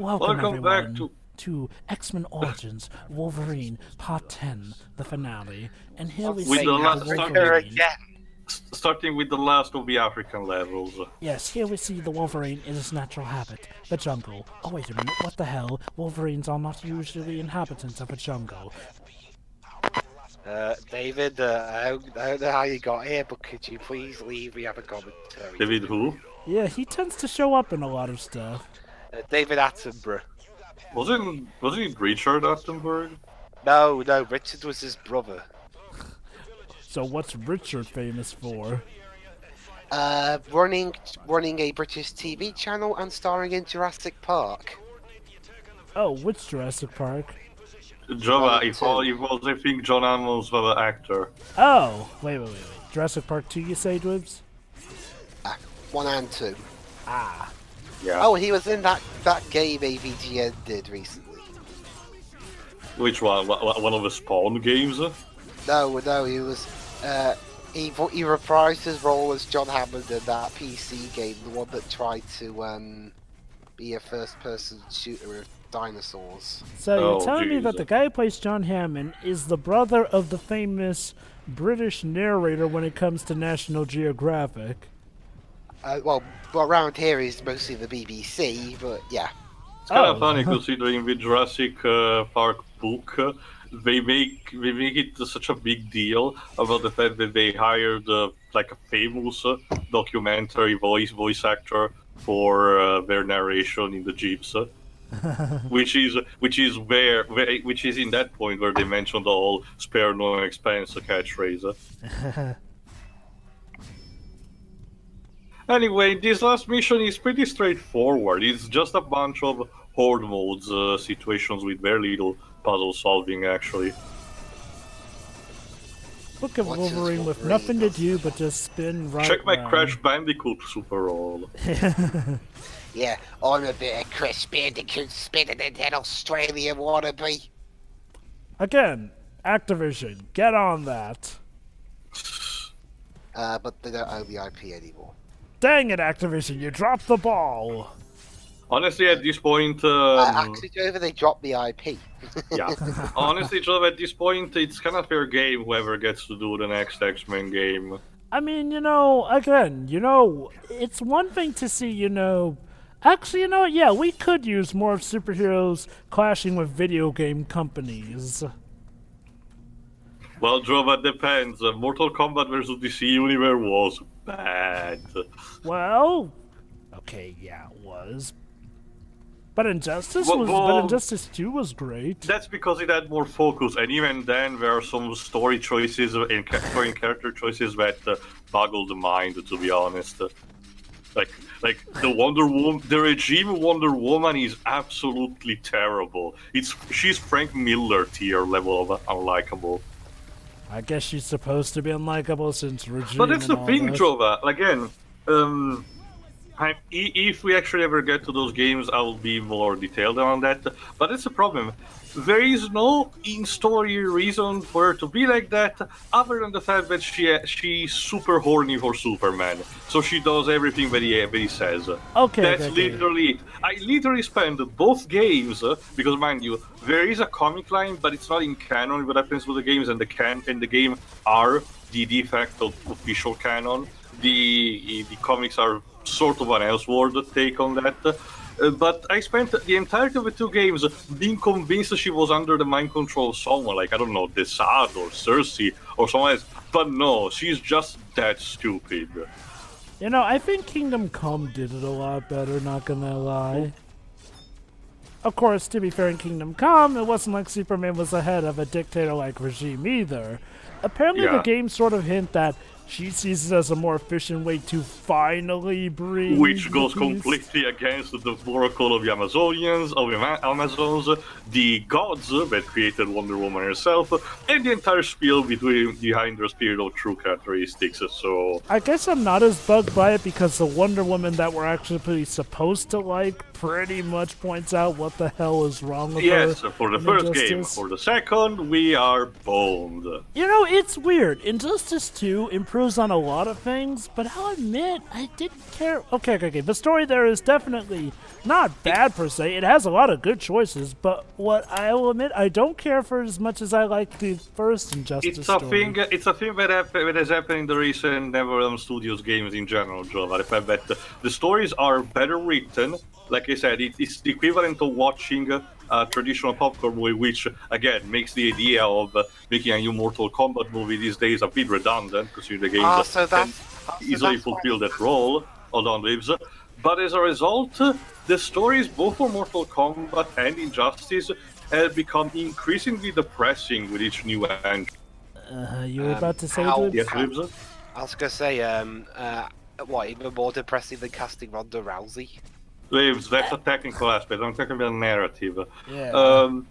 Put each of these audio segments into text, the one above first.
Welcome back everyone to X-Men Origins Wolverine Part 10, the finale. And here we see the Wolverine. starting with the last of the African levels. Yes, here we see the Wolverine in his natural habitat, the jungle. Oh wait a minute, what the hell? Wolverines are not usually inhabitants of a jungle. David, I don't know how you got here, but could you please leave? We have a commentary. David who? Yeah, he tends to show up in a lot of stuff. David Attenborough. Wasn't it Richard Attenborough? No, Richard was his brother. So what's Richard famous for? Running a British TV channel and starring in Jurassic Park. Oh, which Jurassic Park? Java, it was, I think, John Hammond's the actor. Oh, wait. Jurassic Park 2, you say, Dwibs? 1 and 2. Ah. Yeah. Oh, he was in that game AVGN did recently. Which one? One of the Spawn games? No, he was. He reprised his role as John Hammond in that PC game, the one that tried to be a first-person shooter with dinosaurs. So you're telling me that the guy who plays John Hammond is the brother of the famous British narrator when it comes to National Geographic? Well, around here is mostly the BBC, but yeah. It's kind of funny considering the Jurassic Park book. They make it such a big deal about the fact that they hired like a famous documentary voice actor for their narration in the Jeeps, which is in that point where they mentioned the whole "spare no expense" catchphrase. Anyway, this last mission is pretty straightforward. It's just a bunch of horde modes situations with very little puzzle solving, actually. Look at Wolverine with nothing to do but just spin right. Check my round. Crash Bandicoot super roll. Yeah, I'm a bit of Crash Bandicoot spinning in that Australian wannabe. Again, Activision, get on that. But they don't own the IP anymore. Dang it, Activision, you dropped the ball. Honestly, at this point... actually, over they dropped the IP. Yeah. Honestly, Joe, at this point, it's kind of fair game whoever gets to do the next X-Men game. I mean, again, it's one thing to see, Actually, yeah, we could use more superheroes clashing with video game companies. Well, Joe, that depends. Mortal Kombat vs. DC Universe was bad. Well, okay, yeah, it was. But Injustice 2 was great. That's because it had more focus, and even then there are some story choices and character choices that boggle the mind, to be honest. Like the Regime Wonder Woman is absolutely terrible. She's Frank Miller tier level of unlikable. I guess she's supposed to be unlikable since Regime. But that's the thing, that. Jova. Again, if we actually ever get to those games, I will be more detailed on that. But that's the problem. There is no in-story reason for her to be like that, other than the fact that she's super horny for Superman. So she does everything that he says. Okay. That's literally it. I literally spent both games, because mind you, there is a comic line, but it's not in canon what happens with the games, and the game are the de facto official canon. The comics are sort of an Elseworld take on that. But I spent the entirety of the two games being convinced she was under the mind control of someone, like, I don't know, Desad or Cersei or someone else. But no, she's just that stupid. I think Kingdom Come did it a lot better, not gonna lie. Of course, to be fair, in Kingdom Come, it wasn't like Superman was ahead of a dictator like Regime either. Apparently the game sort of hint that she sees it as a more efficient way to finally bring... Which goes completely against the oracle of the Amazonians, of the Amazons, the gods that created Wonder Woman herself, and the entire spiel behind her spiritual true characteristics, so... I guess I'm not as bugged by it because the Wonder Woman that we're actually supposed to like pretty much points out what the hell is wrong with her. Yes, for the first game. For the second, we are boned. It's weird. Injustice 2 improved improves on a lot of things, but I'll admit, I didn't care. Okay. The story there is definitely not bad per se. It has a lot of good choices, but what I will admit, I don't care for as much as I like the first Injustice story. It's a thing that has happened in the recent NetherRealm Studios games in general, Joe. The fact that the stories are better written. Like I said, it's the equivalent of watching a traditional popcorn movie, which again makes the idea of making a new Mortal Kombat movie these days a bit redundant, considering the games can easily fulfill that role. Hold on, Lives. But as a result, the stories both for Mortal Kombat and Injustice have become increasingly depressing with each new engine. You were about to say, Yes, Lives? I was gonna say, what, even more depressing than casting Ronda Rousey? Lives, that's a technical aspect. I'm talking about narrative. Yeah. No,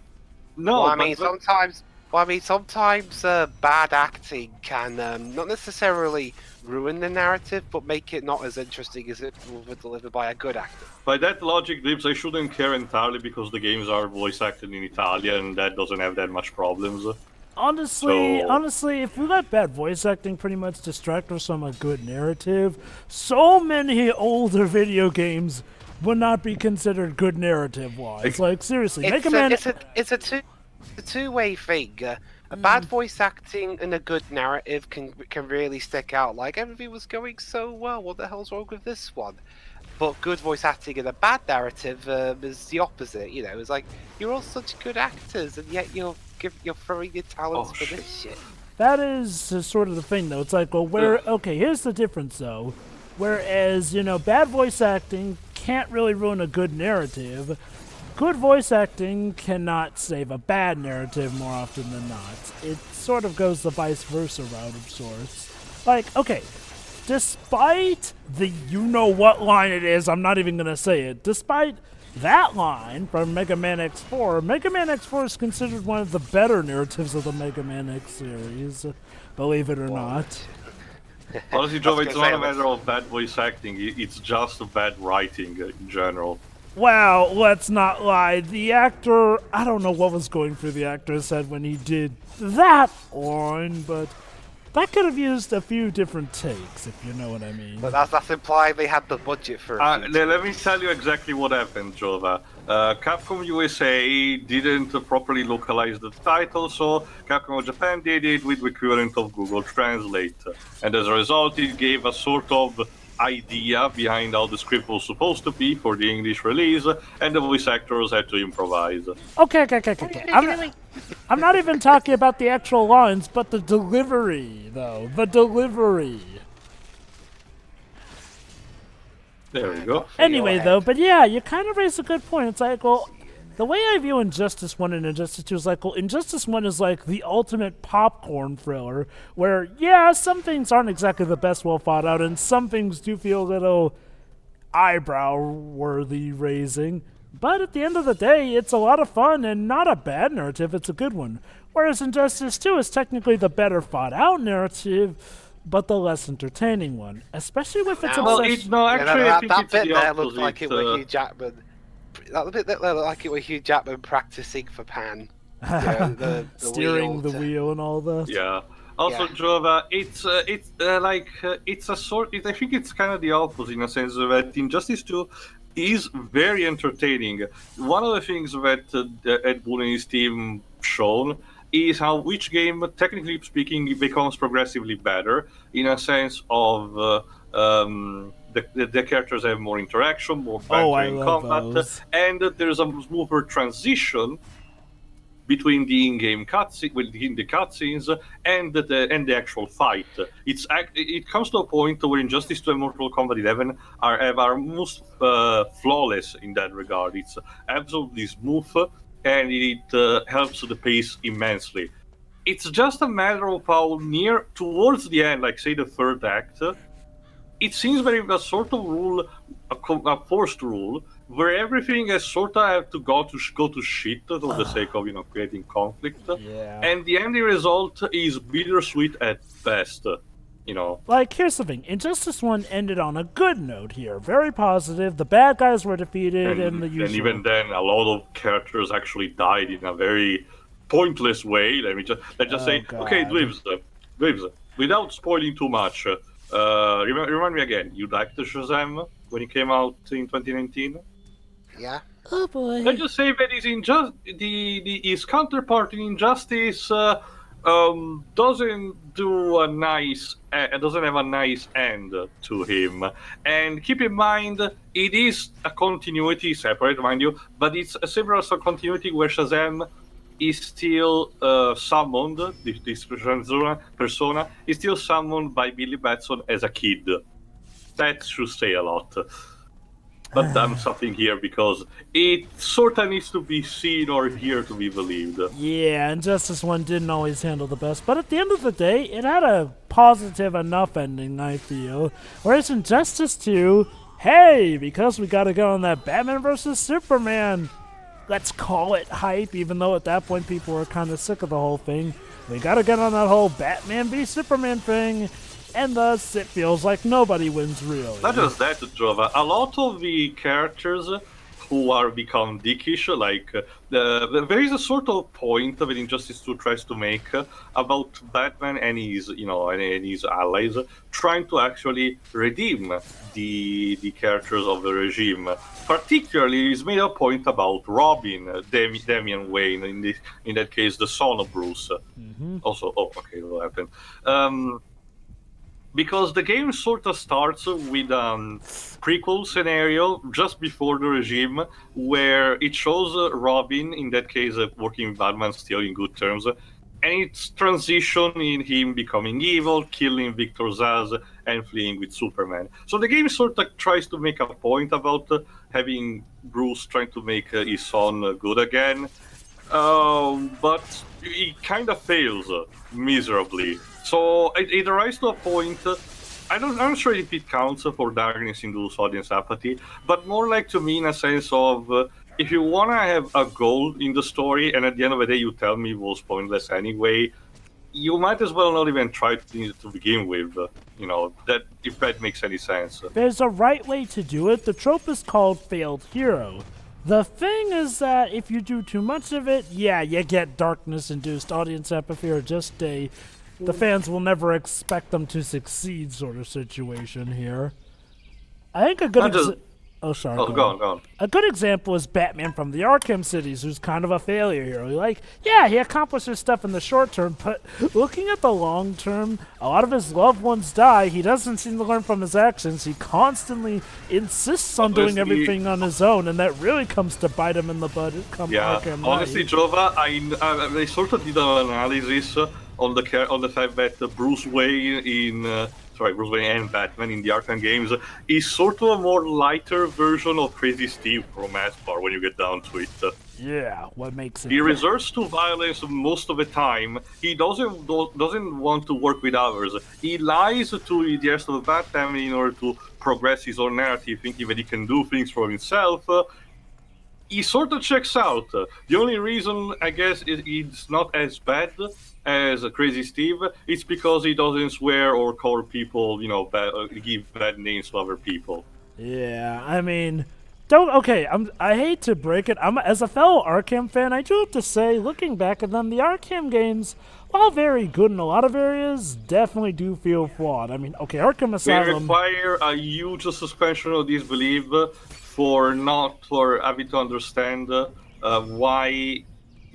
well, I mean, sometimes bad acting can not necessarily ruin the narrative, but make it not as interesting as it was delivered by a good actor. By that logic, Lips, I shouldn't care entirely because the games are voice acted in Italian and that doesn't have that much problems. Honestly, if we let bad voice acting pretty much distract us from a good narrative, so many older video games would not be considered good narrative-wise. Like, seriously, Mega Man... It's a two-way thing. A bad voice acting and a good narrative can really stick out. Like, everything was going so well, what the hell's wrong with this one? But good voice acting and a bad narrative is the opposite. You know, it's like, you're all such good actors, and yet you're throwing your talents for this shit. That is sort of the thing, though. It's like, well, okay, here's the difference, though. Whereas, you know, bad voice acting can't really ruin a good narrative. Good voice acting cannot save a bad narrative more often than not. It sort of goes the vice versa route of sorts. Like, okay, despite the you-know-what line it is, I'm not even going to say it, despite that line from Mega Man X4, Mega Man X4 is considered one of the better narratives of the Mega Man X series, believe it or not. Honestly, Joe, it's not a matter of bad voice acting, it's just bad writing in general. Wow, let's not lie. The actor, I don't know what was going through the actor's head when he did that line, but that could have used a few different takes, if you know what I mean. But that's implying they had the budget for it. Let me tell you exactly what happened, Jova. Capcom USA didn't properly localize the title, so Capcom Japan did it with the equivalent of Google Translate. And as a result, it gave a sort of idea behind how the script was supposed to be for the English release, and the voice actors had to improvise. Okay. I'm not even talking about the actual lines, but the delivery, though. The delivery. There we go. Anyway, though, but yeah, you kind of raised a good point. It's like, well, the way I view Injustice 1 and Injustice 2 is like, well, Injustice 1 is like the ultimate popcorn thriller, where, yeah, some things aren't exactly the best well thought out, and some things do feel a little eyebrow-worthy raising. But at the end of the day, it's a lot of fun and not a bad narrative, it's a good one. Whereas Injustice 2 is technically the better thought out narrative, but the less entertaining one, especially with its obsession. That bit there looked like it was Hugh Jackman. That bit that looked like it was Hugh Jackman practicing for Pan. The steering the wheel and all that. Yeah. Also, yeah. Jova, it's a sort. I think it's kind of the opposite in a sense that Injustice 2 is very entertaining. One of the things that Ed Boon and his team shown is how each game, technically speaking, becomes progressively better in a sense of the characters have more interaction, more banter in combat, and there's a smoother transition between the in-game cutscenes and the actual fight. It comes to a point where Injustice 2 and Mortal Kombat 11 are most flawless in that regard. It's absolutely smooth, and it helps the pace immensely. It's just a matter of how near towards the end, like say the third act, it seems very a sort of rule, a forced rule, where everything has sort of have to go to shit for the sake of creating conflict, and the ending result is bittersweet at best. Like, here's the thing. Injustice 1 ended on a good note here. Very positive. The bad guys were defeated and the usual. And even then, a lot of characters actually died in a very pointless way. Let's just say, God. okay, Dwibs, without spoiling too much, remind me again. You liked the Shazam when it came out in 2019? Yeah. Oh boy. Let's just say that his counterpart in Injustice doesn't doesn't have a nice end to him. And keep in mind, it is a continuity separate, mind you, but it's a similar continuity where Shazam is still summoned. This persona is still summoned by Billy Batson as a kid. That should say a lot. But I'm stopping here because it sort of needs to be seen or heard to be believed. Yeah, Injustice 1 didn't always handle the best, but at the end of the day, it had a positive enough ending, I feel. Whereas Injustice 2, hey, because we gotta go on that Batman vs. Superman, let's call it hype, even though at that point people were kind of sick of the whole thing. We gotta get on that whole Batman v Superman thing, and thus it feels like nobody wins really. Not just that, Jova. A lot of the characters who are become dickish, like there is a sort of point that Injustice 2 tries to make about Batman and his, and his allies trying to actually redeem the characters of the regime. Particularly, he's made a point about Robin, Damian Wayne, in that case, the son of Bruce. Also, what happened? Because the game sort of starts with a prequel scenario just before the regime, where it shows Robin, in that case, working with Batman still in good terms, and it's transition in him becoming evil, killing Victor Zsasz, and fleeing with Superman. So the game sort of tries to make a point about having Bruce trying to make his son good again, but it kind of fails miserably. So it arrives to a point. I'm not sure if it counts for darkness-induced audience apathy, but more like to me in a sense of if you want to have a goal in the story, and at the end of the day you tell me it was pointless anyway, you might as well not even try to begin with. That if that makes any sense. There's a right way to do it. The trope is called failed hero. The thing is that if you do too much of it, yeah, you get darkness-induced audience apathy, or just the fans will never expect them to succeed sort of situation here. I think a good Go on. A good example is Batman from the Arkham cities, who's kind of a failure here. He accomplishes stuff in the short term, but looking at the long term, a lot of his loved ones die. He doesn't seem to learn from his actions. He constantly insists on doing everything on his own, and that really comes to bite him in the butt come Arkham Knight. Honestly, Jova, I sort of did an analysis on the fact that Bruce Wayne and Batman in the Arkham games is sort of a more lighter version of Crazy Steve from Aspar when you get down to it. Yeah, what makes it? He resorts to violence most of the time. He doesn't want to work with others. He lies to the rest of the Batman in order to progress his own narrative, thinking that he can do things for himself. He sort of checks out. The only reason, I guess, it's not as bad as Crazy Steve, it's because he doesn't swear or call people, give bad names to other people. Yeah, I mean, I hate to break it. As a fellow Arkham fan, I do have to say, looking back at them, the Arkham games, while very good in a lot of areas, definitely do feel flawed. I mean, Arkham Asylum... They require a huge suspension of disbelief for having to understand why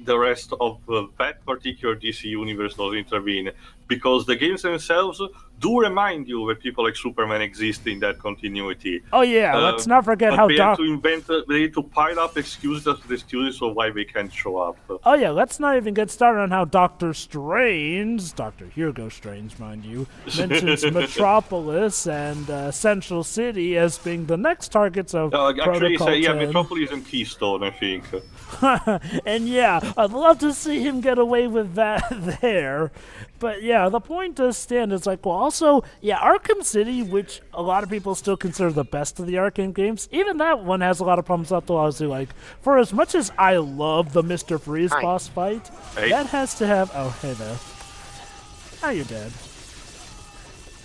the rest of that particular DC universe doesn't intervene, because the games themselves do remind you that people like Superman exist in that continuity. Oh yeah, let's not forget how they need to pile up excuses after excuses of why they can't show up. Oh yeah, let's not even get started on how Dr. Hugo Strange, mind you, mentions Metropolis and Central City as being the next targets of Protocol 10. Metropolis and Keystone, I think. And yeah, I'd love to see him get away with that there. But yeah, the point does stand. It's also, Arkham City, which a lot of people still consider the best of the Arkham games, even that one has a lot of problems up to obviously. For as much as I love the Mr. Freeze boss fight, that has to have... Oh, hey there. How you dead?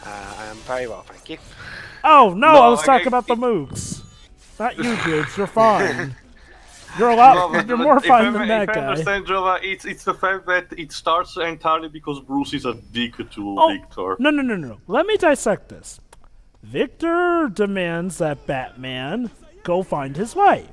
I'm very well, thank you. Oh, no, I was talking about the mooks. Not you, dudes. You're fine. You're a No, lot. You're more fun than that if I guy. understand, Jova, it's the fact that it starts entirely because Bruce is a dick to Oh, Victor. no. Let me dissect this. Victor demands that Batman go find his wife.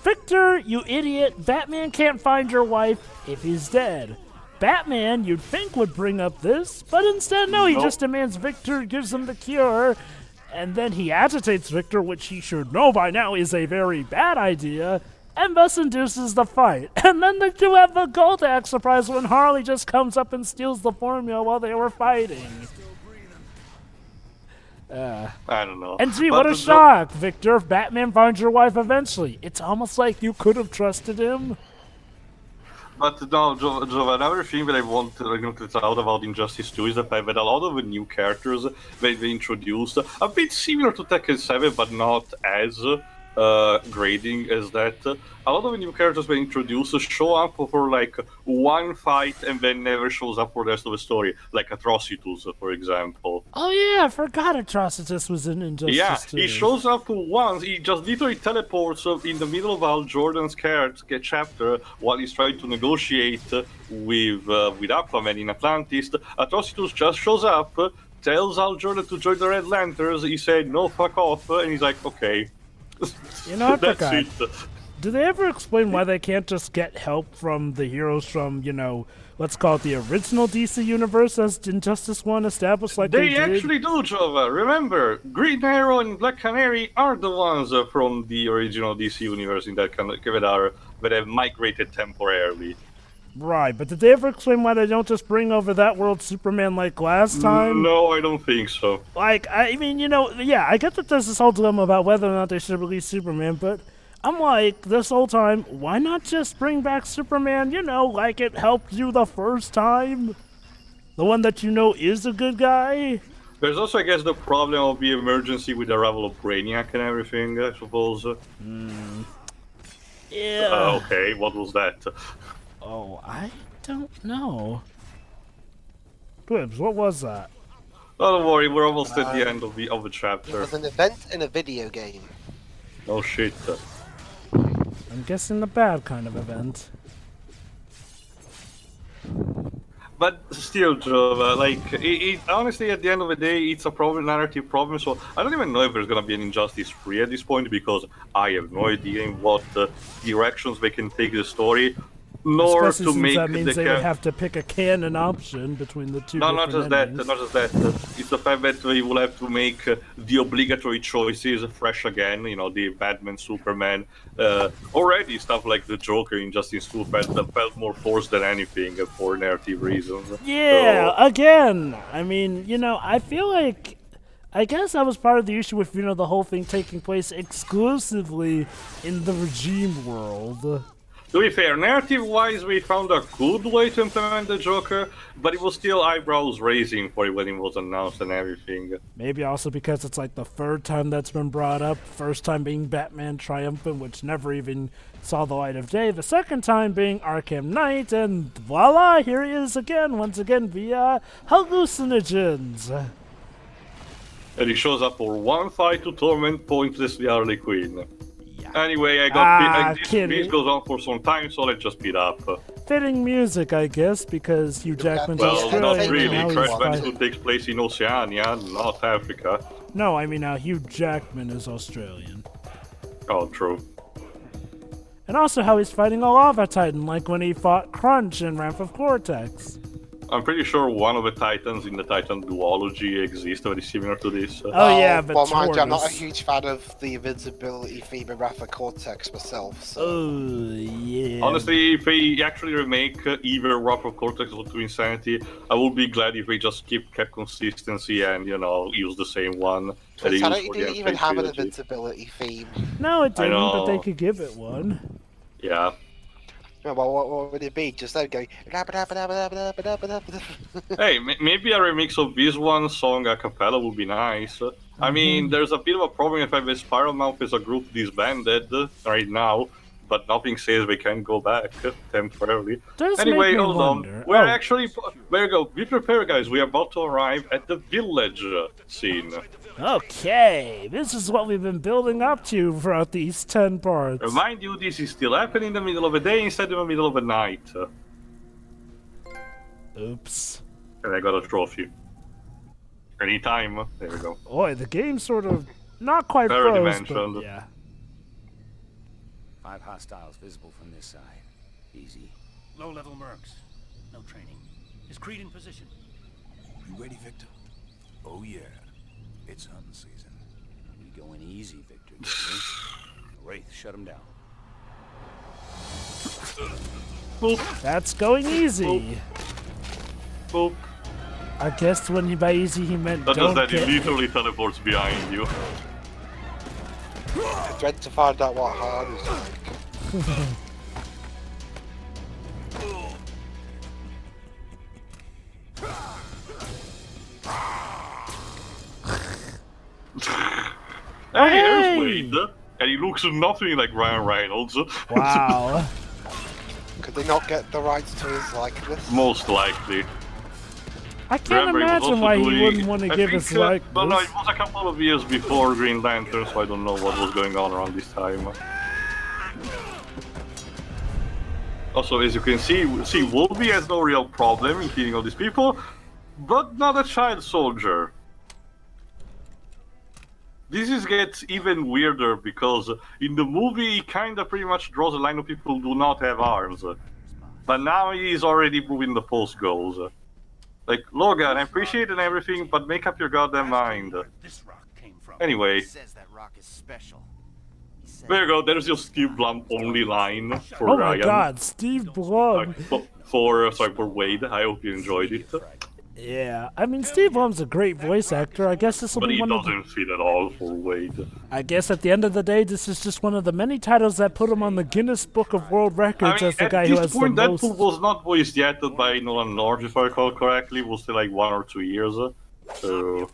Victor, you idiot, Batman can't find your wife if he's dead. Batman, you'd think, would bring up this, but instead, no, he Nope. just demands Victor gives him the cure, and then he agitates Victor, which he should know by now is a very bad idea, and thus induces the fight. And then the two have the Gold Axe surprise when Harley just comes up and steals the formula while they were fighting. I don't know. And gee, But what a the- shock, Victor. Batman finds your wife eventually. It's almost like you could have trusted him. But no, Jova, another thing that I want to point out about Injustice 2 is the fact that a lot of the new characters that they introduced, a bit similar to Tekken 7, but not as grading as that. A lot of the new characters they introduced show up for like one fight and then never shows up for the rest of the story, like Atrocitus, for example. Oh yeah, I forgot Atrocitus was in Injustice Yeah, 2. he shows up once. He just literally teleports in the middle of Al Jordan's chapter while he's trying to negotiate with Aquaman in Atlantis. Atrocitus just shows up, tells Al Jordan to join the Red Lanterns. He said, "No, fuck off," and he's like, "Okay." You know, I That's forgot. it. Do they ever explain why they can't just get help from the heroes from, let's call it the original DC universe as Injustice 1 established like they They did? actually do, Jova. Remember, Green Arrow and Black Canary are the ones from the original DC universe in that that have migrated temporarily. Right, but did they ever explain why they don't just bring over that world Superman like last time? No, I don't think so. Like, I mean, yeah, I get that there's this whole dilemma about whether or not they should release Superman, but I'm like, this whole time, why not just bring back Superman, like it helped you the first time? The one that you know is a good guy? There's also, I guess, the problem of the emergency with the arrival of Brainiac and everything, I suppose. Yeah. Okay, what was that? Oh, I don't know. Quibbs, what was that? Oh, don't worry, we're almost at the end of the It chapter. was an event in a video game. Oh shit. I'm guessing the bad kind of event. But still, Jova, honestly, at the end of the day, it's a narrative problem, so I don't even know if there's gonna be an Injustice 3 at this point, because I have no idea in what directions they can take the story, nor Especially to since make that means the they would have to pick a canon option between the two No, not just different that, endings. not just that. It's the fact that we will have to make the obligatory choices fresh again, the Batman, Superman. Already stuff like the Joker in Justice 2 felt more forced than anything for narrative reasons. Yeah, So, again, I mean, I feel like, I guess I was part of the issue with, the whole thing taking place exclusively in the Regime world. to be fair, narrative-wise, we found a good way to implement the Joker, but it was still eyebrows raising for it when it was announced and everything. Maybe also because it's like the third time that's been brought up. First time being Batman Triumphant, which never even saw the light of day. The second time being Arkham Knight, and voila, here he is again, once again via hallucinogens. And he shows up for one fight to torment pointlessly Harley Quinn. Yeah. Anyway, I got this kidding. goes on for some time, so let's just speed up. Fitting music, I guess, because Hugh Jackman's Well, Australian. not and really. now he's Crash fighting- Bandicoot takes place in Oceania, not Africa. No, I mean now Hugh Jackman is Australian. Oh, true. And also how he's fighting a lava titan, like when he fought Crunch in Ramp of Cortex. I'm pretty sure one of the Titans in the Titan duology exists very similar to this. Oh yeah, but well, mind you, I'm not a Tortoise. huge fan of the invincibility theme in Wrath of Cortex myself. So. Oh yeah. Honestly, if they actually remake either Wrath of Cortex or To Insanity, I would be glad if they just kept consistency and, use the same one. that they used Insanity for the didn't even Arcade have an trilogy. invincibility theme. No, it didn't, but they know. could give it one. Yeah. Yeah, well, what would it be? Just them going. Hey, maybe a remix of this one song a cappella would be nice. I mean, there's a bit of a problem if I have Spiral Mouth as a group disbanded right now, but nothing says we can go back temporarily. Does Anyway, make me hold on. wonder. We're Oh. actually... There you go. Be prepared, guys. We are about to arrive at the village scene. Okay, this is what we've been building up to throughout these 10 parts. Remind you, this is still happening in the middle of the day instead of the middle of the night. Oops. And I got a trophy. Anytime. There we go. Boy, the game sort of not quite Already froze, mentioned. but yeah. 5 hostiles visible from this side. Easy. Low-level mercs. No training. Is Creed in position? You ready, Victor? Oh yeah. It's hunting season. We going easy, Victor. Wraith, shut him down. Boop, That's going easy. boop. I guess when he by easy he meant That don't does that, get he literally teleports behind you. I dread to find out what hard is like. Hey, Hey! there's Wade. And he looks nothing like Ryan Reynolds. Wow. Could they not get the rights to his likeness? Most likely. I can't Remember, he was imagine also why he doing- wouldn't want to I give think, us like but no, it was a couple of years before Green Lantern, so I don't know what was going on around this time. Also, as you can see, Wolverine has no real problem in killing all these people, but not a child soldier. Gets even weirder because in the movie he kinda pretty much draws a line of people who do not have arms. But now he's already moving the post goals. Like, Logan, I appreciate it and everything, but make up your goddamn mind. This rock came from. Anyway, Says that rock is special. there you go, there's your Steve Blum only line for Oh my Ryan. god, Steve Blum. For Wade, I hope you enjoyed it. Yeah, I mean Steve Blum's a great voice actor. I guess this will But be he one of the, doesn't fit at all for Wade. I guess at the end of the day, this is just one of the many titles that put him on the Guinness Book of World Records as the at guy who this has point, the most. Deadpool was not voiced yet by Nolan North, if I recall correctly. It was still like 1 or 2 years. So,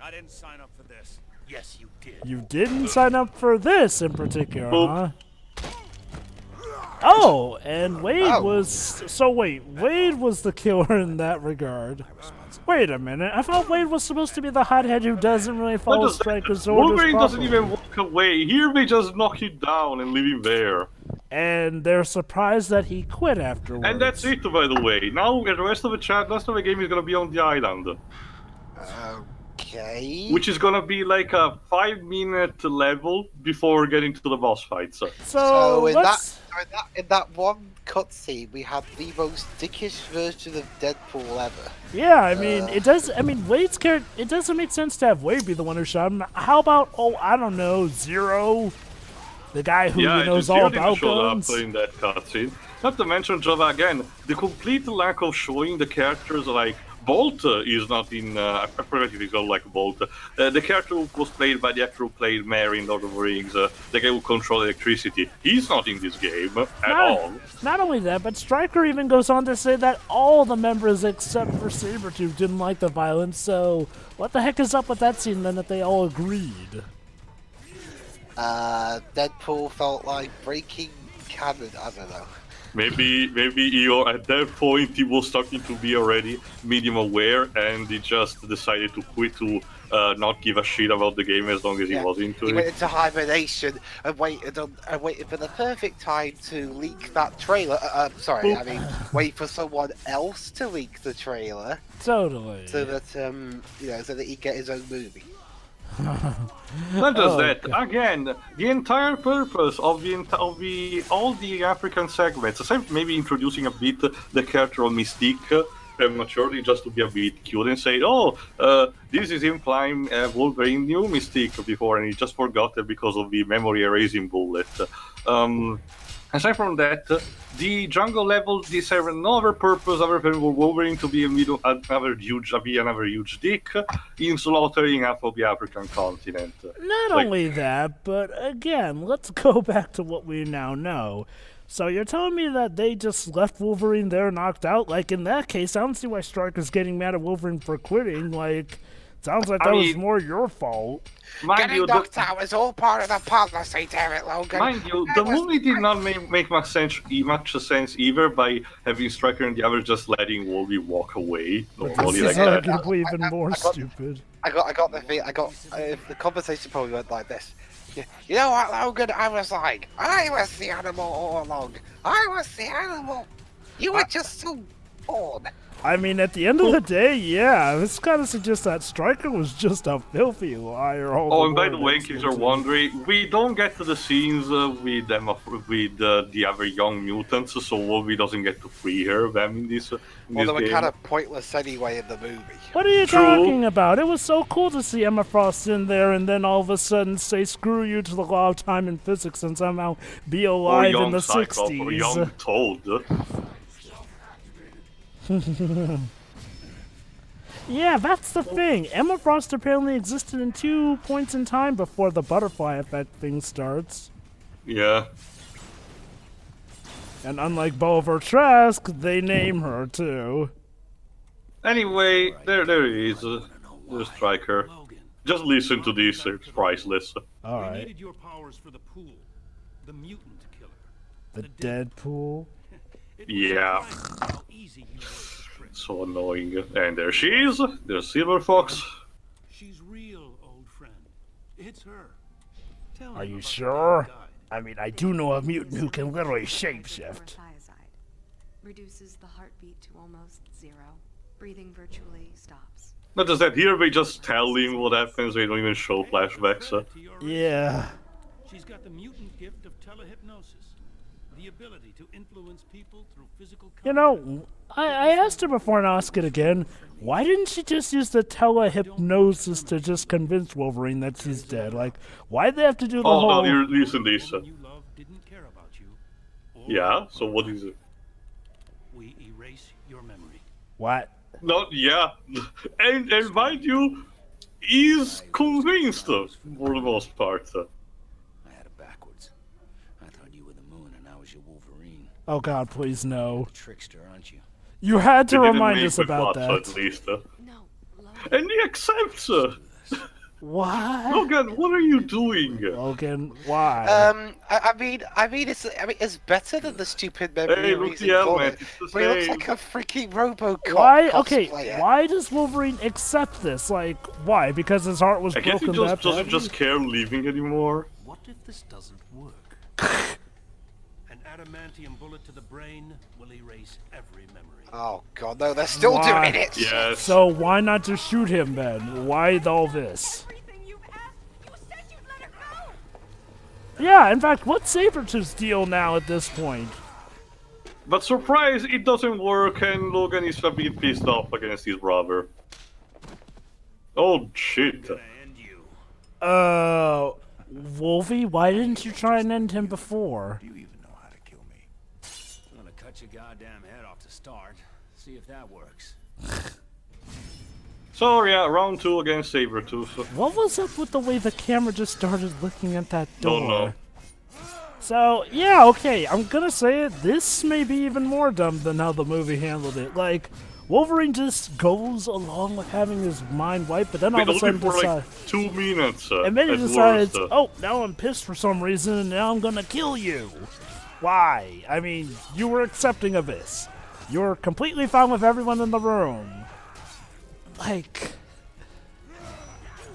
I didn't sign up for this. Yes, you did. You didn't sign up for this in particular, Boop. huh? Oh, and Wade Oh. was... So wait, Wade was the killer in that regard. Wait a minute, I thought Wade was supposed to be the hothead who doesn't really What follow does that- Stryker's orders Wolverine doesn't properly. even walk away. Here they just knock you down and leave him there. And they're surprised that he quit afterwards. And that's it, by the way. Now the rest of the game is gonna be on the island, Okay. which is gonna be like a 5-minute level before getting to the boss fights. So, So let's... in that one cutscene, we had the most dickish version of Deadpool ever. Yeah, I mean, it does. I mean, Wade's character. It doesn't make sense to have Wade be the one who shot him. How about, I don't know, Zero, the guy who Yeah, knows Zero all didn't about show up guns? in that cutscene. Not to mention, Java, again, the complete lack of showing the characters like Bolt is not in. I forget if he's called like Bolt. The character who was played by the actor who played Mary in Lord of the Rings, the guy who controls electricity. He's not in this game at all. Not only that, but Stryker even goes on to say that all the members except for Sabretooth didn't like the violence. So, what the heck is up with that scene then that they all agreed? Deadpool felt like breaking canon. I don't know. Maybe at that point he was starting to be already medium aware, and he just decided to quit to not give a shit about the game as long as he was into He it. went into hibernation and waited for the perfect time to leak that trailer. Wait for someone else to leak the trailer Totally. so that so that he'd get his own movie. Not just Oh, that. God. Again, the entire purpose of all the African segments, aside maybe introducing a bit the character of Mystique prematurely, just to be a bit cute and say, this is implying Wolverine knew Mystique before, and he just forgot it because of the memory erasing bullet. Aside from that, the jungle levels they serve another purpose other than for Wolverine to be another huge dick in slaughtering half of the African continent. Not Like- only that, but again, let's go back to what we now know. So you're telling me that they just left Wolverine there knocked out? Like, in that case, I don't see why Stryker's getting mad at Wolverine for quitting. Like, Sounds like that was more your fault. Mind Getting you, knocked out was all part of the policy, damn it, Logan. Mind you, the movie did not make much sense either by having Stryker and the others just letting Wolverine walk away normally This is like that. arguably even more stupid. I got the conversation probably went like this. You know what, Logan? I was the animal all along. I was the animal. You were just so bored. I mean, at the end of the day, yeah, this kind of suggests that Stryker was just a filthy liar. Oh, and by the way, in case you're wondering, we don't get to the scenes with the other young mutants, so Wolverine doesn't get to free them in this. Well, they were game. kind of pointless anyway in the movie. What are you True. talking about? It was so cool to see Emma Frost in there and then all of a sudden say screw you to the law of time and physics and somehow be Or alive young in the Cyclops, or 60s. young Toad. Yeah, that's the thing. Emma Frost apparently existed in 2 points in time before the butterfly effect thing starts. Yeah. And unlike Bolivar Trask, they name her too. Anyway, there he is. The Stryker. Logan, Just listen to this, it's priceless. we Alright. needed your powers for the pool. The mutant killer. The Deadpool. It was Yeah. surprising how easy you were to trick. So annoying. And there she is. There's Silver Fox. She's real, old friend. It's her. Tell Are him you about the sure? guide. I mean, I do know a mutant who can literally shapeshift. Reduces the heartbeat to almost 0. Breathing virtually stops. Not just that, here they just tell him what happens, they don't even show flashbacks. To your Yeah. She's got the mutant gift of telehypnosis, the ability to influence people through physical You contact. know, I asked her before and I'll ask it again. Why didn't she just use the telehypnosis to just convince Wolverine that she's dead? Like, why'd they have to do the Oh, whole... no, here, listen to this. The woman you love didn't care about you. or Yeah, so what is it? We erase your memory. What? No, yeah. And mind you, he's convinced for the most part. I had it backwards. I thought you were the moon and I was your Wolverine. Oh god, please no. Trickster, aren't you? You had to They didn't remind make us the about plots, that. At least. No, Logan. And he accepts. What? Logan, what are you doing? Logan, why? I mean, it's better than the stupid memory Hey, look reason the for helmet, it. it's the But he looks same. like a freaking RoboCop Why? Okay, cosplayer. why does Wolverine accept this? Like, why? Because his heart was I guess he broken just that doesn't badly? just care leaving anymore. What if this doesn't work? An adamantium bullet to the brain will erase every memory. Oh god, no, they're still Why? doing it! Yes. So why not just shoot him then? Why all this? Everything you've asked. You said you'd let her go. Yeah, in fact, what's Sabretooth's deal now at this point? But surprise, it doesn't work, and Logan is a bit pissed off against his brother. Oh shit. And you. Wolvie, why didn't you try and end him before? Do you even know how to kill me? I'm gonna cut your goddamn head off to start. See if that works. So yeah, round 2 against Sabretooth. What was up with the way the camera just started looking at that door? Don't know. So, yeah, okay, I'm gonna say it, this may be even more dumb than how the movie handled it. Like, Wolverine just goes along with having his mind wiped, but then all Wait, of a only sudden for decides... like 2 minutes. And then he at decides, worst. oh, now I'm pissed for some reason, and now I'm gonna kill you. Why? I mean, you were accepting of this. You were completely fine with everyone in the room. Like...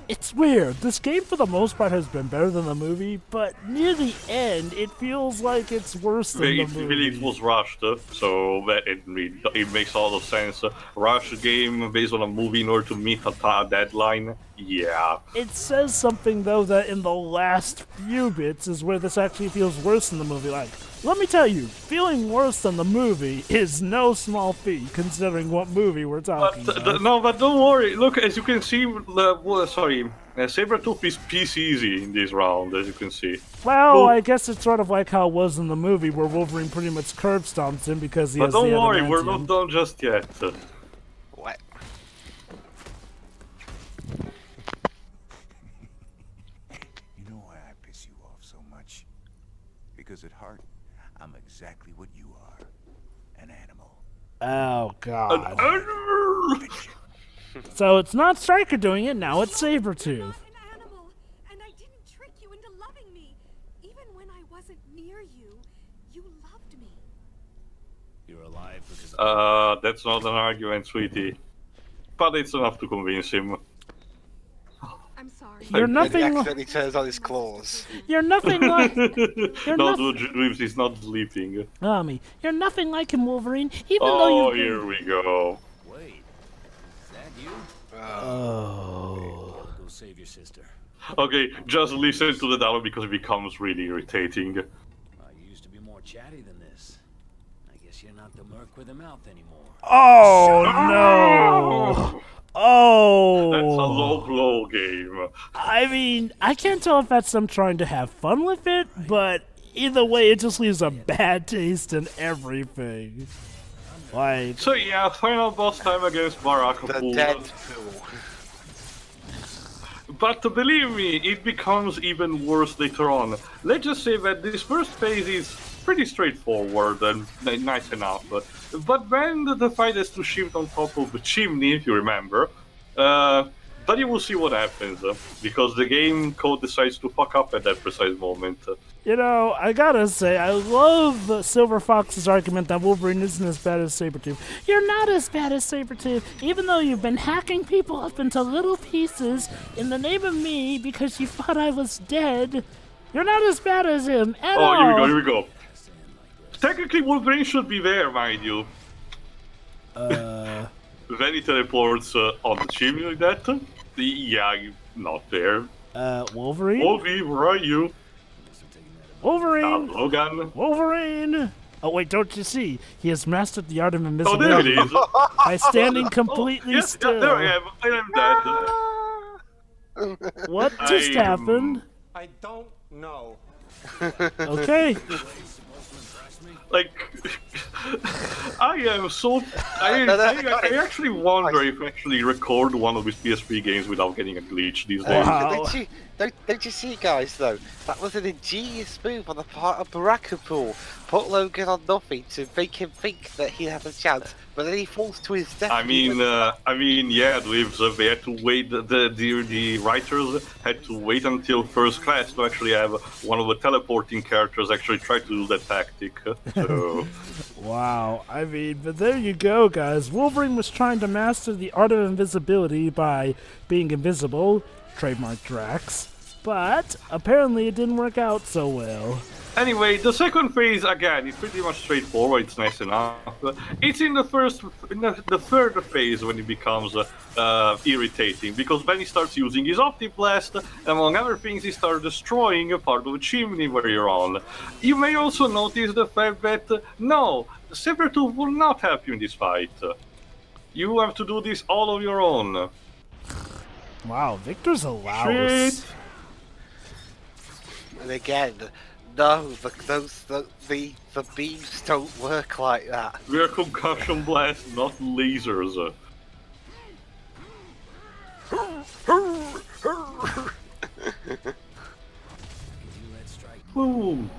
It's weird. This game, for the most part, has been better than the movie, but near the end, it feels like it's worse than the It really movie. was rushed, so that it makes a lot of sense. Rush a game based on a movie in order to meet a deadline. Yeah. It says something, though, that in the last few bits is where this actually feels worse than the movie. Like, let me tell you, feeling worse than the movie is no small feat, considering what movie we're talking about. No, but don't worry. Look, as you can see, Sabretooth is piece easy in this round, as you can see. Well, Well- I guess it's sort of like how it was in the movie, where Wolverine pretty much curb stomps him because he But has don't the worry, we're adamantium. not done just yet. What? You know why I piss you off so much? Because at heart, I'm exactly what you are. An animal. Oh, God. So it's not Stryker doing it, now it's You're Sabretooth. not an animal, and I didn't trick you into loving me. Even when I wasn't near you, you loved me. You're alive because That's not an argument, sweetie. But it's enough to convince him. I'm sorry. You're And he nothing. accidentally turns on his claws. You're nothing like. No, nothing- Dreams is not sleeping. Tommy, you're nothing like him, Wolverine. Even though Oh, you. here we go. wait, is that you? Oh. Go save your sister. Okay, just listen to the dialogue because it becomes really irritating. You used to be more chatty than this. I guess you're not the merc with a mouth anymore. Oh no. Oh. That's a low blow game. I mean, I can't tell if that's them trying to have fun with it, but either way, it just leaves a bad taste in everything. Like, So yeah, final boss time against The Barakapool. dead fool. But believe me, it becomes even worse later on. Let's just say that this first phase is pretty straightforward and nice enough. But when the fight has to shift on top of the chimney, if you remember, but you will see what happens, because the game code decides to fuck up at that precise moment. you know, I gotta say, I love Silver Fox's argument that Wolverine isn't as bad as Sabretooth. You're not as bad as Sabretooth, even though you've been hacking people up into little pieces in the name of me because you thought I was dead. You're not as bad as him at all. Oh, here we go. Technically, Wolverine should be there, mind you. Then he teleports on the chimney like that. Yeah, not there. Wolverine? Wolverine, where are you? Wolverine! Logan. Wolverine! Oh wait, don't you see? He has mastered the art of Oh, invisibility there it is. by standing completely Yes, still. yeah, there I am. I am dead. What just happened? I don't know. Okay. Like, I am so. I actually wonder if I actually record one of his PSP games without getting a glitch these days. Wow. Don't you see, guys, though? That was an ingenious move on the part of Barakapool. Put Logan on nothing to make him think that he has a chance, but then he falls to his death. I mean, yeah, Dweebs, they had to wait. The writers had to wait until first class to actually have one of the teleporting characters actually try to do that tactic. So. Wow. I mean, but there you go, guys. Wolverine was trying to master the art of invisibility by being invisible, trademark Drax, but apparently it didn't work out so well. Anyway, the second phase again is pretty much straightforward. It's nice enough. It's in the third phase when it becomes irritating, because then he starts using his Optiblast, and among other things, he starts destroying a part of the chimney where you're on. You may also notice the fact that no, Sabretooth will not help you in this fight. You have to do this all on your own. Wow, Victor's a louse. Shit. And again, no, the beams don't work like that. We're concussion blast, not lasers. Boom.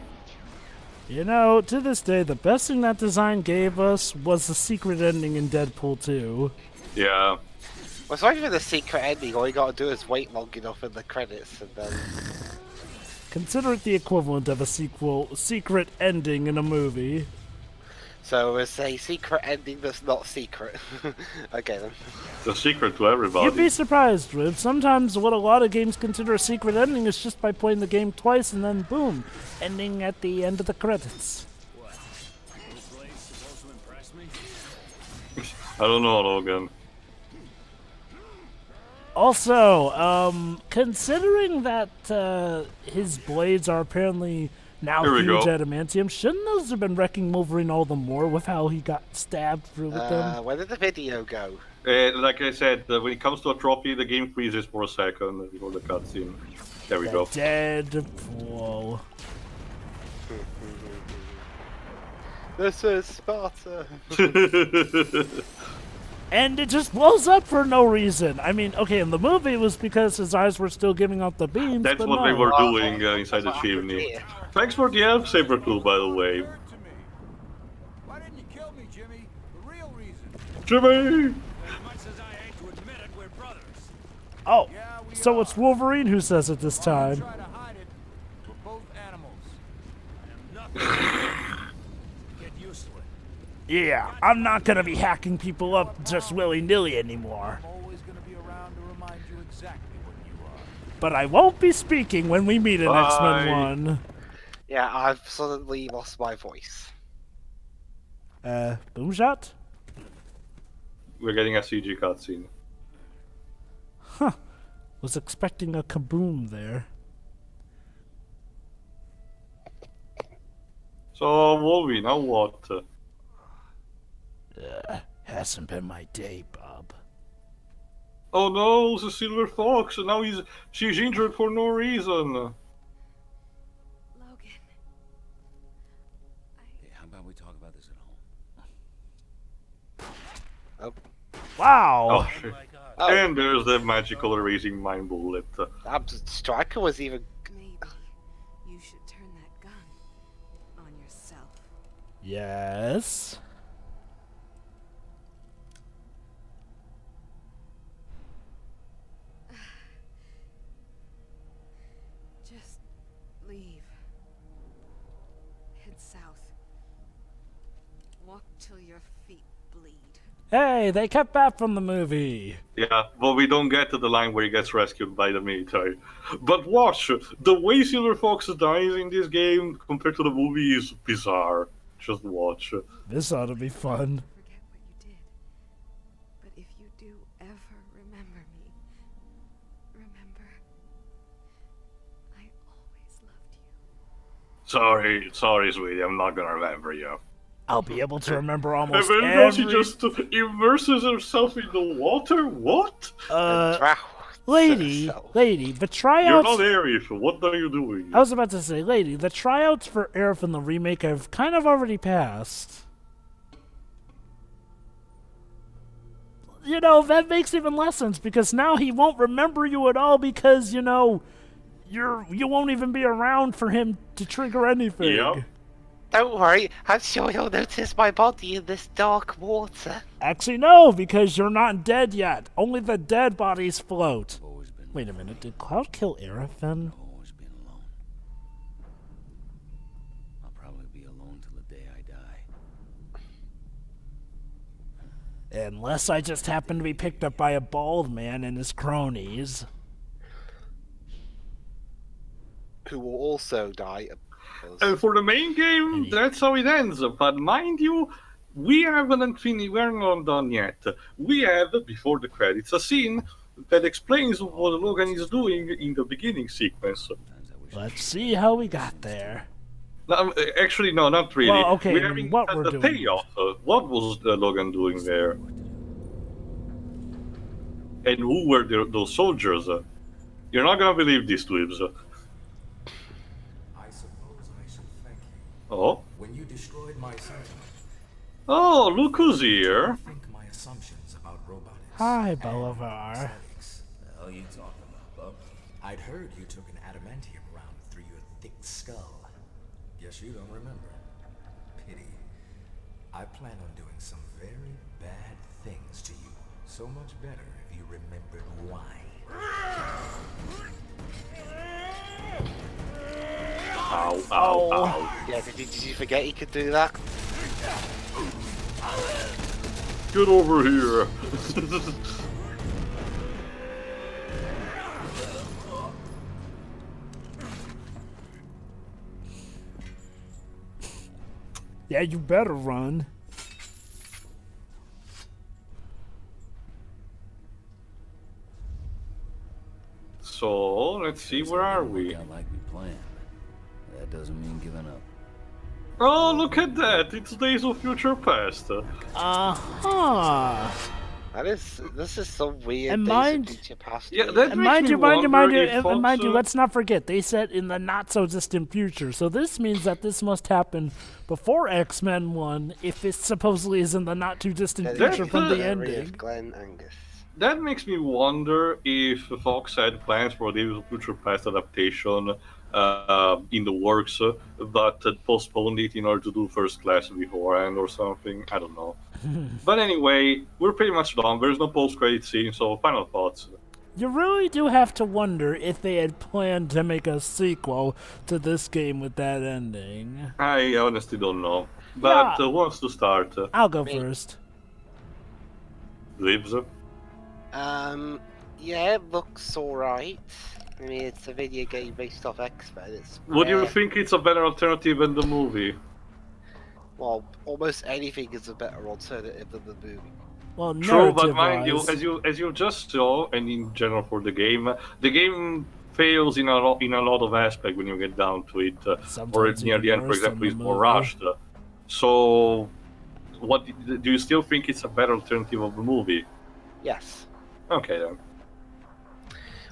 You know, to this day, the best thing that design gave us was the secret ending in Deadpool 2. Yeah. Well, it's not even a secret ending. All you gotta do is wait long enough in the credits, and then. Consider it the equivalent of a secret ending in a movie. So it's a secret ending that's not secret. Okay then. It's a secret to everybody. You'd be surprised, Rib. Sometimes what a lot of games consider a secret ending is just by playing the game twice and then boom, ending at the end of the credits. I don't know, Logan. Also, considering that his blades are apparently now Here we huge go. adamantium, shouldn't those have been wrecking Wolverine all the more with how he got stabbed through with them? Where did the video go? Like I said, when it comes to a trophy, the game freezes for a second before the cutscene. There we go. Deadpool. This is Sparta. And it just blows up for no reason. I mean, okay, in the movie it was because his eyes were still giving out the beams. That's but what no. they were doing inside the chimney. Thanks for the help, Sabretooth, by the way. Why didn't you kill me, Jimmy? The real reason. Jimmy! As much as I hate to admit it, Oh, Yeah, we so are. it's Wolverine who says it this time. Try to hide it. We're both animals. I am nothing. Get used to it. Yeah, I'm not gonna be hacking people up just willy-nilly anymore. I'm always gonna be around to remind you exactly what you are. But I won't be speaking when we meet in X-Men Bye. 1. Yeah, I've suddenly lost my voice. Boomshot? We're getting a CG cutscene. Was expecting a kaboom there. So, Wolverine, now what? Hasn't been my day, Bob. Oh no, the Silver Fox! Now she's injured for no reason. Logan. Hey, how about we talk about this at home? Wow! Oh, shit. Oh, And there's the magical erasing mind bullet. Stryker was even. Maybe you should turn that gun on yourself. Yes? Just leave. Head south. Walk till your feet bleed. Hey, they kept that from the movie. Yeah, but we don't get to the line where he gets rescued by the military. But watch, the way Silver Fox dies in this game compared to the movie is bizarre. Just watch. This ought to be fun. Forget what you did. But if you do ever remember me, remember, I always loved you. Sorry, sweetie, I'm not gonna remember you. I'll be able to remember And almost then does he every... just immerses himself in the water? What? Lady, the You're tryouts... not Aerith, what are you doing? I was about to say, lady, the tryouts for Aerith in the remake have kind of already passed. You know, that makes even less sense, because now he won't remember you at all because, you know, you won't even be around for him to trigger anything. Yep. Don't worry, I'm sure you'll notice my body in this dark water. Actually, no, because you're not dead yet. Only the dead bodies float. Always been. Wait a minute, did Cloud kill Aerith then? Always been alone. I'll probably be alone till the day I die. Unless I just happen to be picked up by a bald man and his cronies. Who will also die. And for the main game, that's how it ends. But mind you, we haven't finished, we're not done yet. We have, before the credits, a scene that explains what Logan is doing in the beginning sequence. Let's see how we got there. No, actually, no, not really. Well, okay, We're I mean, having what we're the doing. payoff. What was Logan doing there? And who were those soldiers? You're not gonna believe this, Dweebs. I suppose I should thank you. Oh? When you destroyed my sentiment, Oh, look who's here. I think my assumptions about robotics. Hi, and Bolivar. prosthetics. The hell you talking about, bub? I'd heard you took an adamantium round through your thick skull. Guess you don't remember. Pity. I plan on doing some very bad things to you. So much better if you remembered why. Ow, ow, ow. Yeah, did you forget he could do that? Get over here. Yeah, you better run. So, let's see, where are we? Work out like we planned. That doesn't mean giving up. Oh, look at that! It's Days of Future Past. Uh-huh. This is some weird And Days mind- of Future Past. Yeah, game. that And makes mind me you, mind you, mind you, wonder if and mind you, Fox, let's not forget, they said in the not-so-distant future, so this means that this must happen before X-Men 1, if it supposedly is in the not-too-distant Yeah, future from the Memory ending. of Glenn Angus. That makes me wonder if Fox had plans for a Days of Future Past adaptation in the works, but postponed it in order to do First Class beforehand or something. I don't know. But anyway, we're pretty much done. There's no post-credit scene, so final thoughts. You really do have to wonder if they had planned to make a sequel to this game with that ending. I honestly don't know. But who wants to start? I'll go first. Libs? Yeah, it looks alright. I mean, it's a video game based off X-Men. Would you think it's a better alternative than the movie? Well, almost anything is a better alternative than the movie. Well, true, but mind you, as you just saw, and in general for the game fails in a lot of aspects when you get down to it, or near the end, for example, is more rushed. So, what do you still think it's a better alternative of the movie? Yes. Okay then.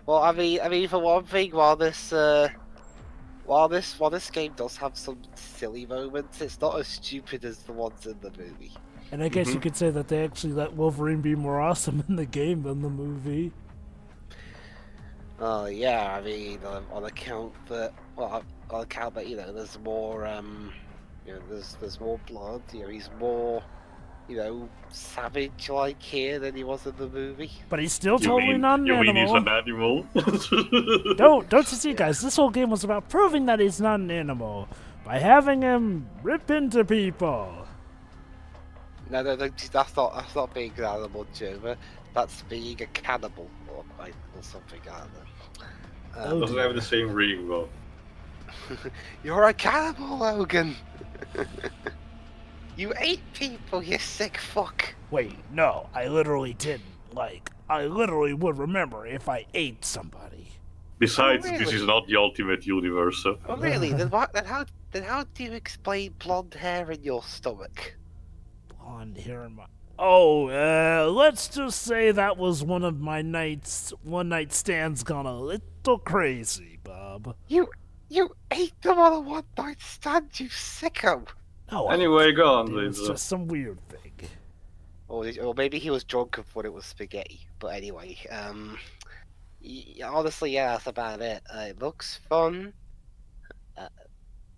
Well, I mean, for one thing, while this game does have some silly moments, it's not as stupid as the ones in the movie. And I guess you could say that they actually let Wolverine be more awesome in the game than the movie. Yeah, I mean, on account that, you know, there's more, there's more blood. You know, he's more, savage-like here than he was in the movie. But he's still totally not an animal. You mean he's an animal? Don't you see, guys? This whole game was about proving that he's not an animal by having him rip into people. No, that's not being an animal, Joe. That's being a cannibal or something. I don't know. Doesn't have the same ring, though. You're a cannibal, Logan. You ate people, you sick fuck. Wait, no, I literally didn't. I literally would remember if I ate somebody. Besides, really? This is not the Ultimate Universe. Oh, really? Then how do you explain blonde hair in your stomach? Blonde hair in my... Oh, let's just say that was one night stands gone a little crazy, Bob. You ate them on a one night stand, you sicko. No, anyway, go on, please. please. It's just some weird thing. Or maybe he was drunk and thought it was spaghetti. But anyway, honestly, yeah, that's about it. It looks fun.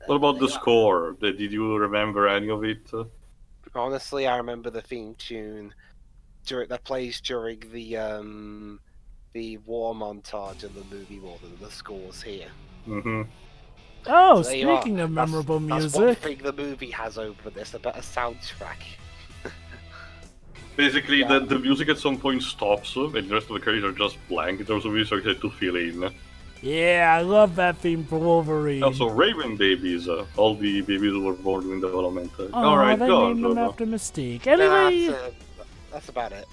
What about the score? Did you remember any of it? Honestly, I remember the theme tune that plays during the war montage in the movie more than the scores here. Mm-hmm. Oh, so speaking of memorable music, that's one thing the movie has over this, a better soundtrack. Basically, the music at some point stops, and the rest of the characters are just blank in terms of music to fill in. Yeah, I love that theme for Wolverine. Also, Raven babies, all the babies who were born in development. Oh, Alright, they go named on, them after Mystique. Anyway, that's about it.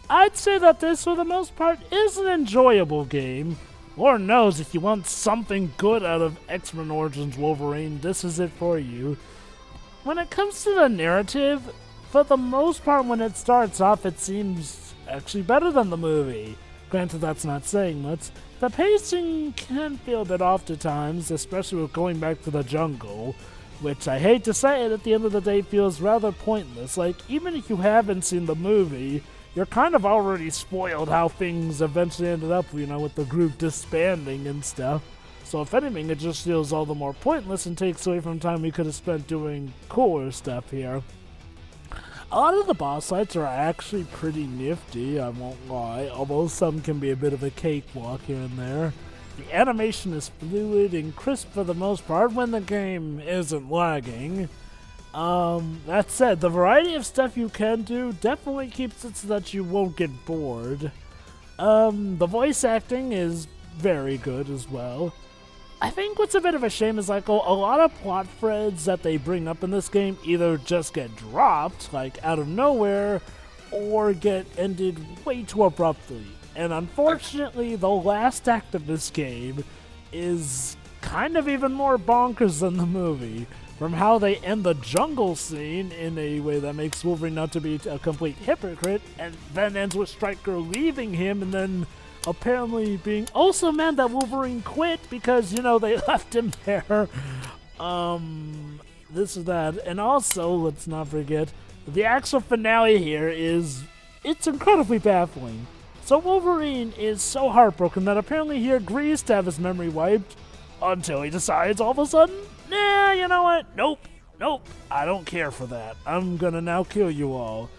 I'd say that this, for the most part, is an enjoyable game. Lord knows, if you want something good out of X-Men Origins Wolverine, this is it for you. When it comes to the narrative, for the most part, when it starts off, it seems actually better than the movie. Granted, that's not saying much. The pacing can feel a bit off to times, especially with going back to the jungle, which I hate to say it, at the end of the day feels rather pointless. Like, even if you haven't seen the movie, you're kind of already spoiled how things eventually ended up, with the group disbanding and stuff. So if anything, it just feels all the more pointless and takes away from time we could have spent doing cooler stuff here. A lot of the boss fights are actually pretty nifty, I won't lie, although some can be a bit of a cakewalk here and there. The animation is fluid and crisp for the most part when the game isn't lagging. That said, the variety of stuff you can do definitely keeps it so that you won't get bored. The voice acting is very good as well. I think what's a bit of a shame is a lot of plot threads that they bring up in this game either just get dropped, out of nowhere, or get ended way too abruptly. And unfortunately, the last act of this game is kind of even more bonkers than the movie. From how they end the jungle scene in a way that makes Wolverine not to be a complete hypocrite, and then ends with Stryker leaving him and then apparently being also mad that Wolverine quit because, they left him there. This or that. And also, let's not forget, the actual finale here it's incredibly baffling. So Wolverine is so heartbroken that apparently he agrees to have his memory wiped until he decides all of a sudden, nah, you know what? Nope, I don't care for that. I'm gonna now kill you all.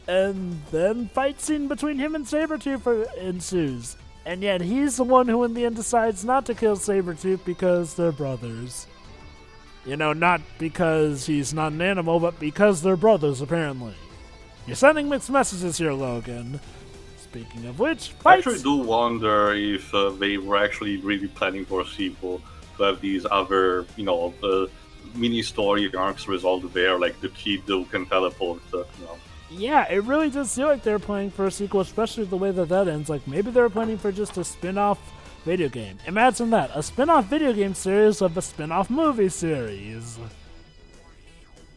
And then fight scene between him and Sabretooth ensues. And yet he's the one who in the end decides not to kill Sabretooth because they're brothers. You know, not because he's not an animal, but because they're brothers, apparently. You're sending mixed messages here, Logan. Speaking of which, I fights! actually do wonder if they were actually really planning for a sequel to have these other, mini story arcs resolved there, like the kid who can teleport, Yeah, it really does feel like they're planning for a sequel, especially the way that ends. Like, maybe they were planning for just a spin-off video game. Imagine that, a spin-off video game series of a spin-off movie series.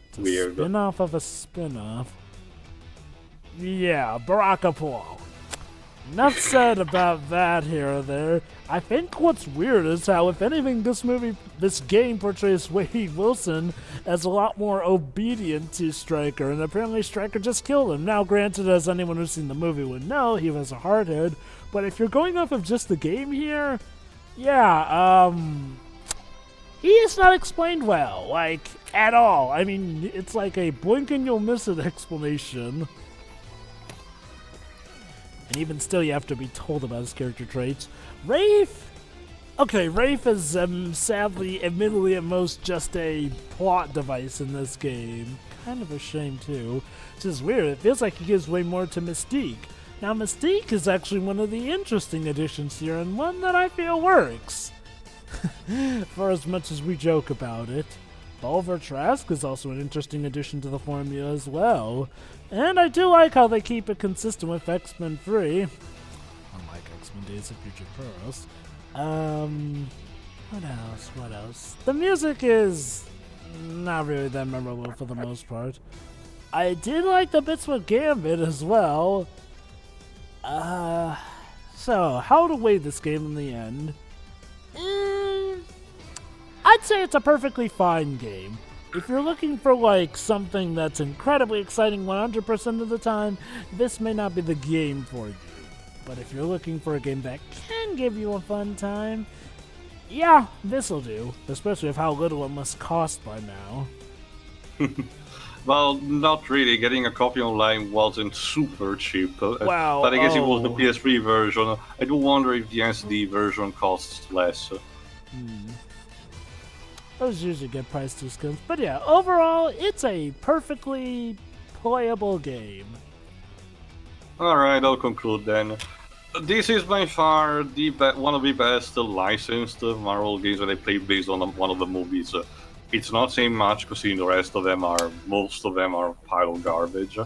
It's a Weird. spin-off of a spin-off. Yeah, Baraka Paul. Enough said about that here or there. I think what's weird is how, if anything, this game portrays Wade Wilson as a lot more obedient to Stryker, and apparently Stryker just killed him. Now, granted, as anyone who's seen the movie would know, he was a hardhead, but if you're going off of just the game here, yeah, he is not explained well, like, at all. I mean, it's like a blink and you'll miss it explanation. And even still, you have to be told about his character traits. Rafe? Okay, Rafe is sadly, admittedly at most, just a plot device in this game. Kind of a shame, too. It's just weird. It feels like he gives way more to Mystique. Now, Mystique is actually one of the interesting additions here, and one that I feel works. For as much as we joke about it. Bulver Trask is also an interesting addition to the formula as well. And I do like how they keep it consistent with X-Men 3. Unlike X-Men Days of Future Past. What else? The music is not really that memorable for the most part. I did like the bits with Gambit as well. So, how to weigh this game in the end? I'd say it's a perfectly fine game. If you're looking for, like, something that's incredibly exciting 100% of the time, this may not be the game for you. But if you're looking for a game that can give you a fun time, yeah, this'll do. Especially with how little it must cost by now. Well, not really. Getting a copy online wasn't super cheap. Wow, but I guess it was the PS3 version. I do wonder if the SD version costs less. Those usually get price discounts. But yeah, overall, it's a perfectly playable game. Alright, I'll conclude then. This is by far one of the best licensed Marvel games that I played based on one of the movies. It's not saying much, considering the rest of them most of them are pile of garbage.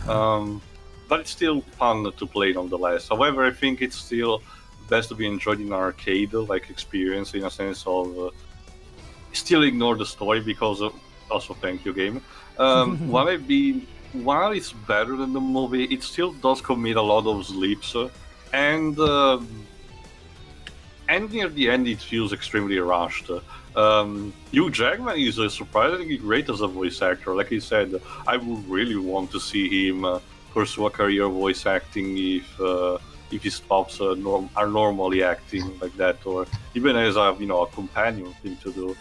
But it's still fun to play nonetheless. However, I think it's still best to be enjoyed in an arcade-like experience, in a sense of still ignore the story because also thank you game. While it's better than the movie, it still does commit a lot of slips, and near the end it feels extremely rushed. Hugh Jackman is surprisingly great as a voice actor. Like I said, I would really want to see him pursue a career voice acting if he stops normally acting like that, or even as a companion thing to do.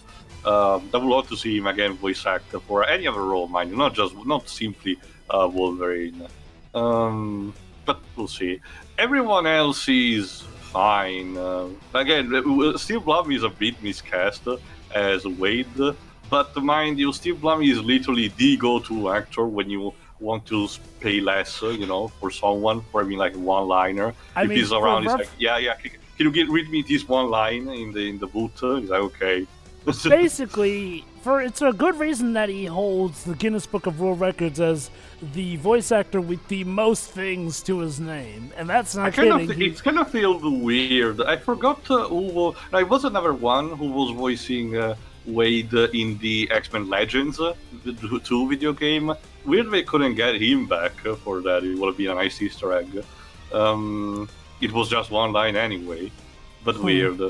I would love to see him again voice act for any other role, mind you, not simply Wolverine. But we'll see. Everyone else is fine. Again, Steve Blum is a bit miscast as Wade, but mind you, Steve Blum is literally the go-to actor when you want to pay less, for someone, for like one-liner. If he's around, he's like, yeah, can you read me this one line in the booth? He's like, okay. Basically, it's a good reason that he holds the Guinness Book of World Records as the voice actor with the most things to his name, and that's not kidding. It kind of feels weird. I forgot who. I was another one who was voicing Wade in the X-Men Legends 2 video game. Weird they couldn't get him back for that. It would have been a nice Easter egg. It was just one line anyway, but weird.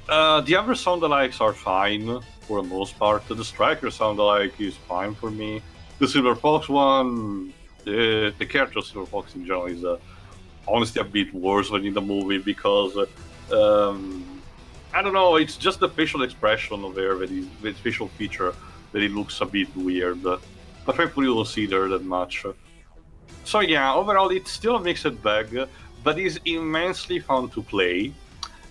The other sound-alikes are fine for the most part. The Stryker sound-alike is fine for me. The Silver Fox one, the character of Silver Fox in general is honestly a bit worse than in the movie because I don't know. It's just the facial expression of there, the facial feature that it looks a bit weird. But thankfully, you don't see there that much. So yeah, overall, it's still a mixed bag. but is immensely fun to play.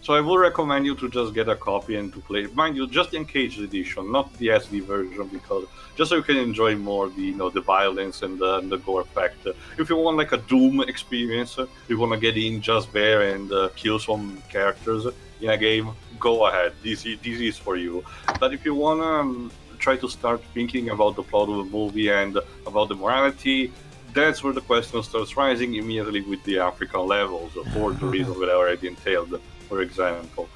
So I would recommend you to just get a copy and to play. Mind you, just the Uncaged edition, not the SD version, because just so you can enjoy more the violence and the gore effect. If you want like a Doom experience, you want to get in just there and kill some characters in a game, go ahead. This is for you. But if you want to try to start thinking about the plot of the movie and about the morality, that's where the question starts rising immediately with the African levels, for the reasons that I already entailed, for example.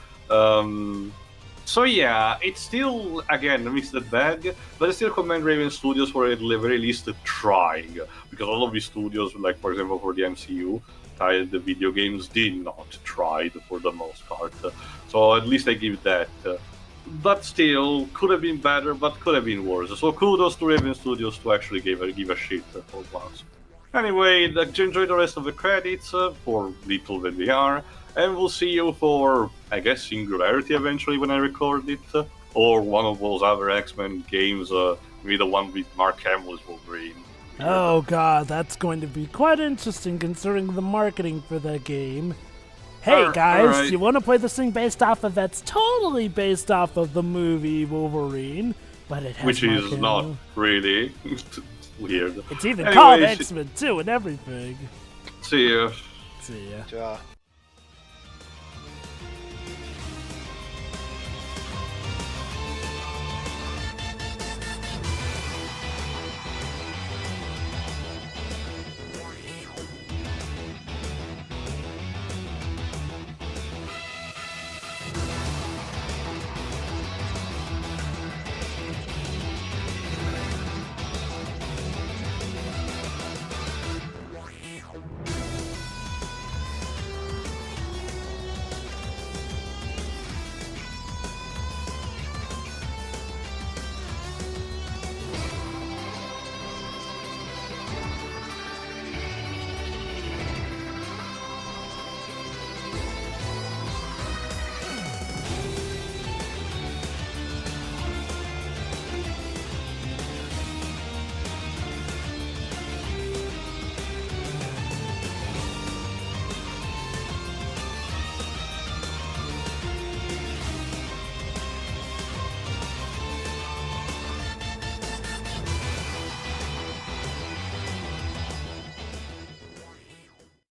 So yeah, it's still, again, a mixed bag, but I still commend Raven Studios for at the very least trying, because all of these studios, like for example for the MCU, the video games did not try for the most part. So at least I give that. But still, could have been better, but could have been worse. So kudos to Raven Studios to actually give a shit for once. Anyway, enjoy the rest of the credits, for little that they are, and we'll see you for, I guess, Singularity eventually when I record it, or one of those other X-Men games, maybe the one with Mark Hamill's Wolverine. Oh god, that's going to be quite interesting considering the marketing for that game. Hey guys, right. you want to play this thing based off of that's totally based off of the movie Wolverine, but it has Which Mark is Hamill. not really. Weird. It's even Anyways, called X-Men too and everything. See ya. See ya. Ja.